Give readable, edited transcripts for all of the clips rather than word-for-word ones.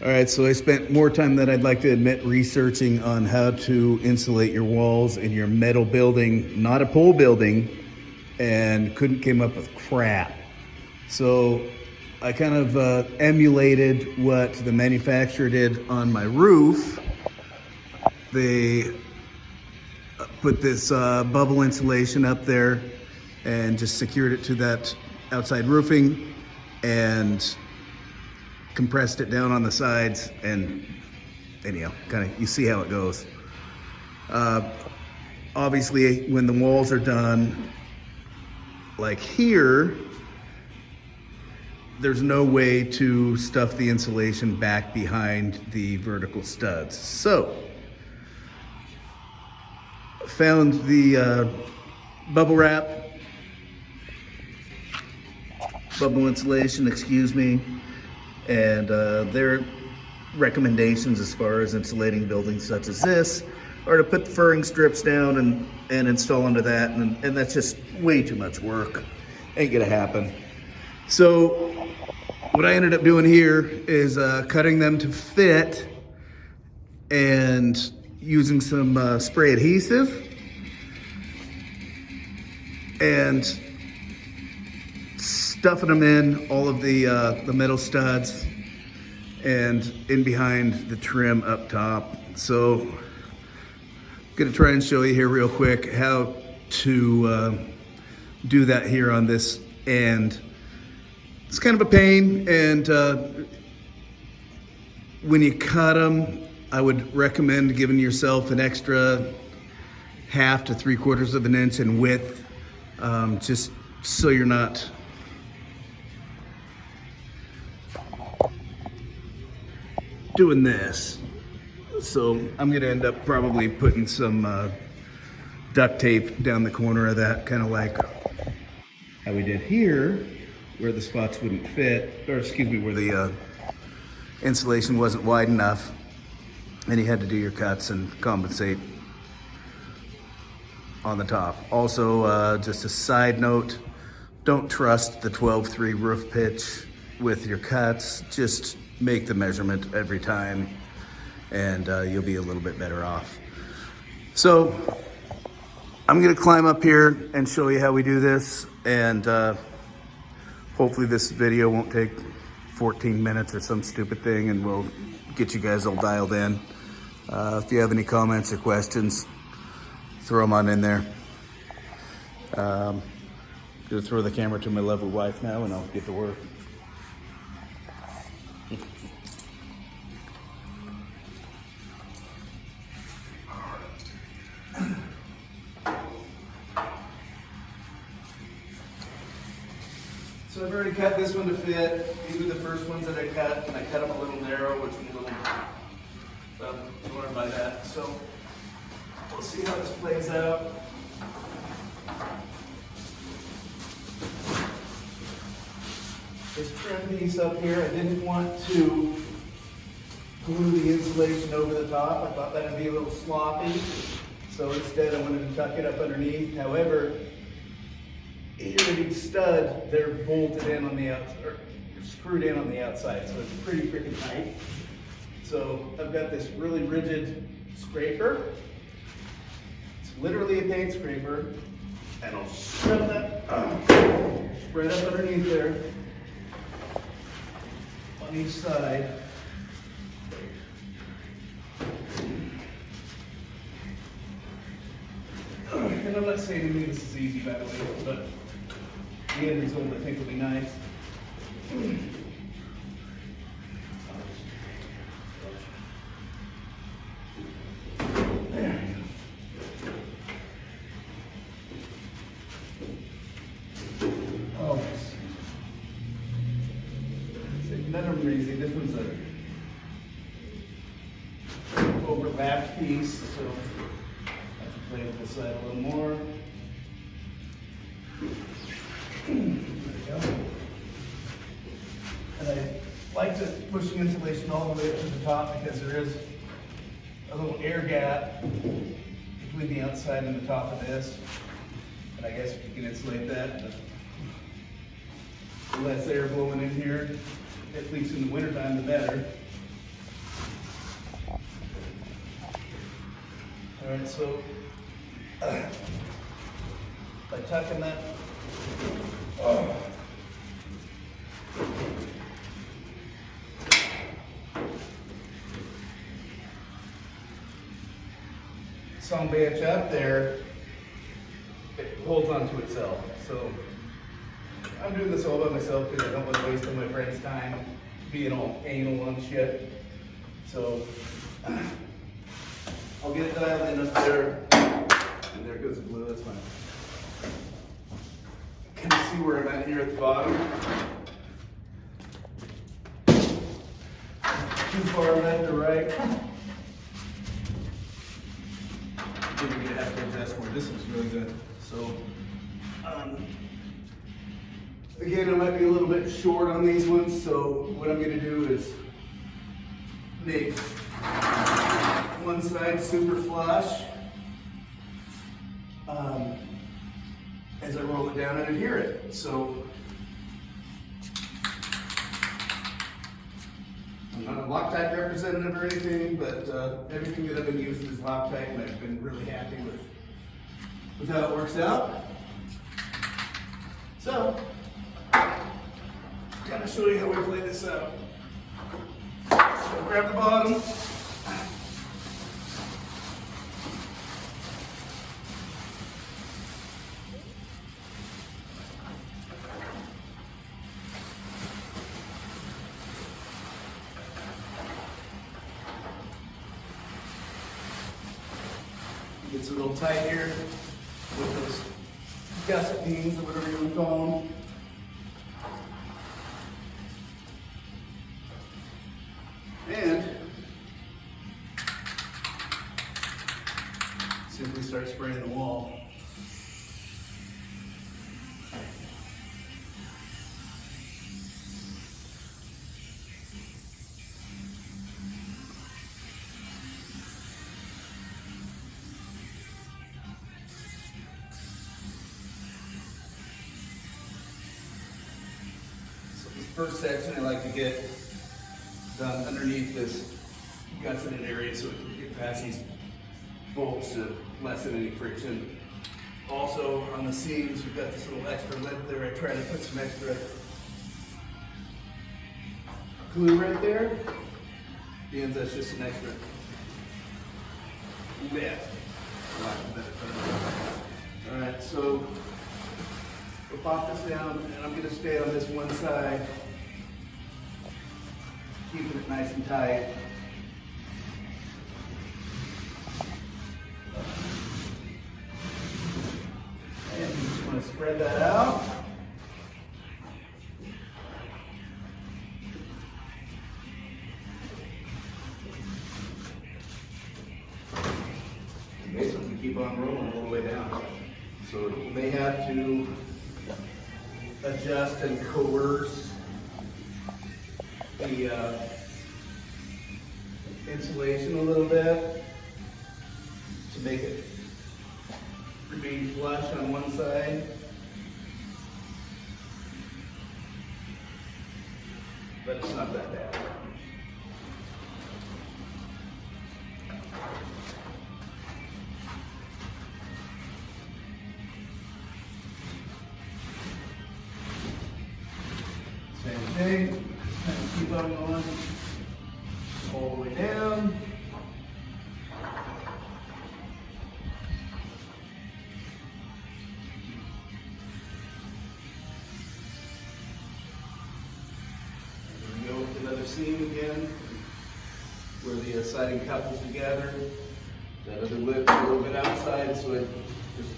All right, so I spent more time than I'd like to admit researching on how to insulate your walls in your metal building, not a pole building, and couldn't come up with crap. So I kind of emulated what the manufacturer did on my roof. They put this bubble insulation up there and just secured it to that outside roofing and compressed it down on the sides, and anyhow, kind of you see how it goes. Obviously, when the walls are done, like here, there's no way to stuff the insulation back behind the vertical studs. So, found the bubble insulation, excuse me, and their recommendations as far as insulating buildings such as this are to put the furring strips down and install into that, and that's just way too much work. Ain't gonna happen. So what I ended up doing here is cutting them to fit and using some spray adhesive and stuffing them in all of the metal studs and in behind the trim up top. So I'm gonna try and show you here real quick how to do that here on this end. It's kind of a pain, and when you cut them, I would recommend giving yourself an extra 1/2 to 3/4 of an inch in width, just so you're not doing this. So I'm gonna end up probably putting some duct tape down the corner of that, kind of like how we did here, where the spots wouldn't fit, or excuse me, where the insulation wasn't wide enough, and you had to do your cuts and compensate on the top. Also, just a side note, don't trust the 12/3 roof pitch with your cuts. Just make the measurement every time, and you'll be a little bit better off. So I'm gonna climb up here and show you how we do this, and hopefully this video won't take 14 minutes or some stupid thing, and we'll get you guys all dialed in. If you have any comments or questions, throw them on in there. Gonna throw the camera to my lovely wife now, and I'll get to work. So I've already cut this one to fit. These are the first ones that I cut, and I cut them a little narrow, which was a little annoyed by that. So we'll see how this plays out. This trim piece up here, I didn't want to glue the insulation over the top. I thought that would be a little sloppy. So instead I wanted to tuck it up underneath. However, here at each stud, they're bolted in on the outside, or screwed in on the outside, so it's pretty freaking tight. So I've got this really rigid scraper. It's literally a paint scraper, and I'll shove that right up underneath there on each side. And I'm not saying to me this is easy, by the way, but the end result I think will be nice. There. Oh, none of them are easy. This one's a overlapped piece, so I have to play with this side a little more. There we go. And I like to push the insulation all the way up to the top because there is a little air gap between the outside and the top of this. And I guess if you can insulate that, the less air blowing in here, at least in the wintertime, the better. All right, so by tucking that, some bench up there, it holds onto itself. So I'm doing this all by myself because I don't want to waste all my friends' time being all anal on shit. So I'll get it dialed in up there. And there goes the glue, that's fine. Can you see where I'm at here at the bottom? Too far left or right? I think we're gonna have to adjust more. This looks really good. So, again, I might be a little bit short on these ones, so what I'm gonna do is make one side super flush as I roll it down and adhere it. So I'm not a Loctite representative or anything, but everything that I've been using is Loctite, and I've been really happy with how it works out. So, kind of show you how we play this out. So grab the bottom. Gets a little tight here with those gusset beams or whatever you want to call them. And simply start spraying the wall. First section I like to get done underneath this gusseted area so we can get past these bolts to lessen any friction. Also on the seams we've got this little extra lip there. I try to put some extra glue right there. And that's just an extra lip. Alright, so we'll pop this down and I'm going to stay on this one side, keeping it nice and tight. And you just want to spread that out. And basically keep on rolling all the way down. So you may have to adjust and coerce the insulation a little bit to make it remain flush on one side. But it's not that bad. Same thing, kind of keep on going all the way down. And we go with another seam again, where the siding couples together. That other lip a little bit outside, so I just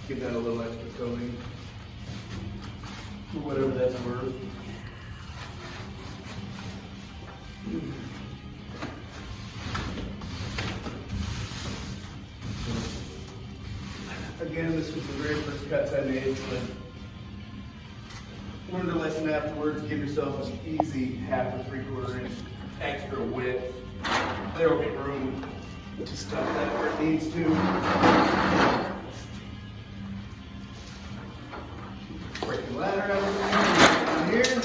give that a little extra coating, for whatever that's worth. Again, this was the very first cuts I made, but learned a lesson afterwards. Give yourself an easy 1/2 to 3/4 inch extra width. There will be room to stuff that where it needs to. Break the ladder out of down here.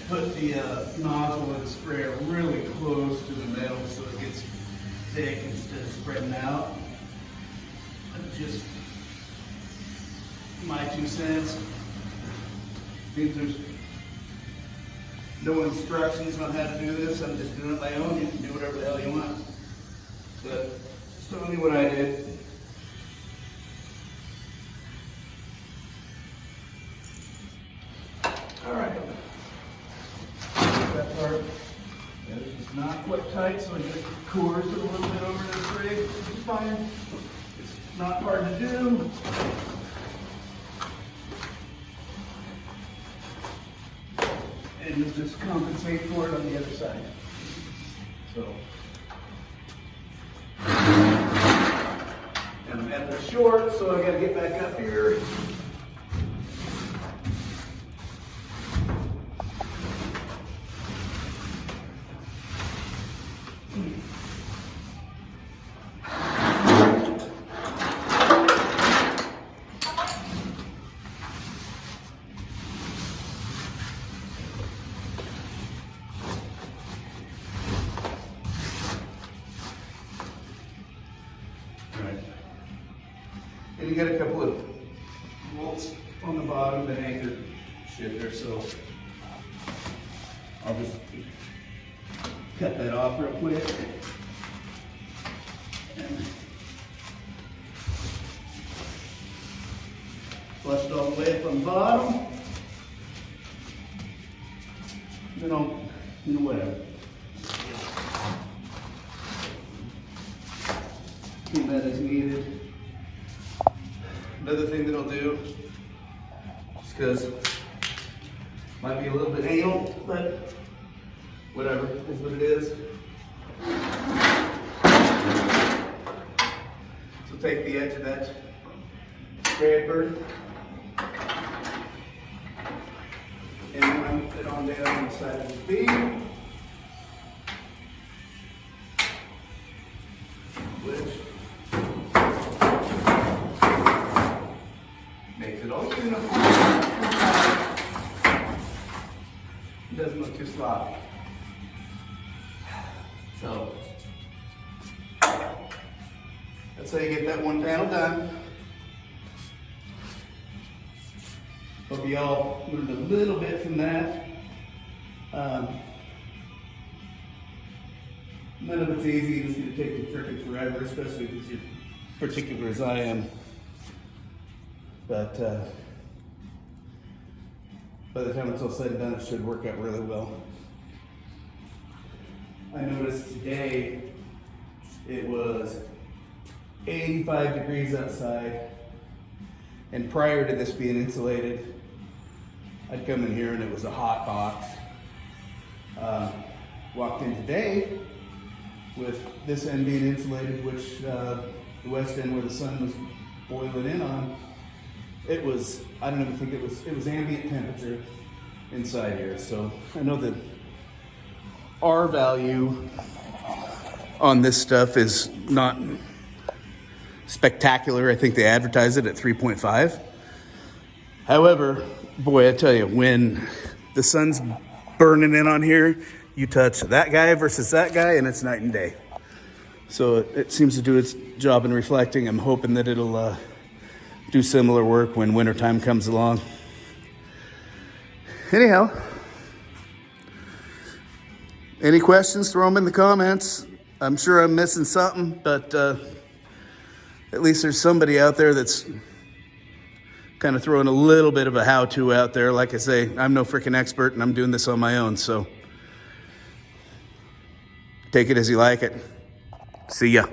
put the nozzle of the sprayer really close to the metal so it gets thick instead of spreading out. That's just my 2 cents. Means there's no instructions on how to do this. I'm just doing it my own. You can do whatever the hell you want. But just telling you what I did. All right. That part is not quite tight, so I just coerce it a little bit over this rig, which is fine. It's not hard to do. And you'll just compensate for it on the other side. So, and I'm at the short, so I gotta get back up here. And you got a couple of bolts on the bottom that anchor shit there, so I'll just cut that off real quick. And flush it all the way up on the bottom. Then I'll, whatever. Clean that as needed. Another thing that I'll do, just because might be a little bit anal, but whatever, is what it is. So take the edge of that scraper and run it on down the side of the beam, which makes it all uniform. It doesn't look too sloppy. So that's how you get that one panel done. Hope you all learned a little bit from that. None of it's easy. It's going to take you freaking forever, especially because you're particular as I am. But by the time it's all said and done, it should work out really well. I noticed today it was 85 degrees outside, and prior to this being insulated, I'd come in here and it was a hot box. Walked in today with this end being insulated, which the west end where the sun was boiling in on, it was, I don't even think it was ambient temperature inside here. So I know that R value on this stuff is not spectacular. I think they advertise it at 3.5. However, boy, I tell you, when the sun's burning in on here, you touch that guy versus that guy and it's night and day. So it seems to do its job in reflecting. I'm hoping that it'll do similar work when wintertime comes along. Anyhow, any questions, throw them in the comments. I'm sure I'm missing something, but at least there's somebody out there that's kind of throwing a little bit of a how-to out there. Like I say, I'm no freaking expert and I'm doing this on my own, so take it as you like it. See ya.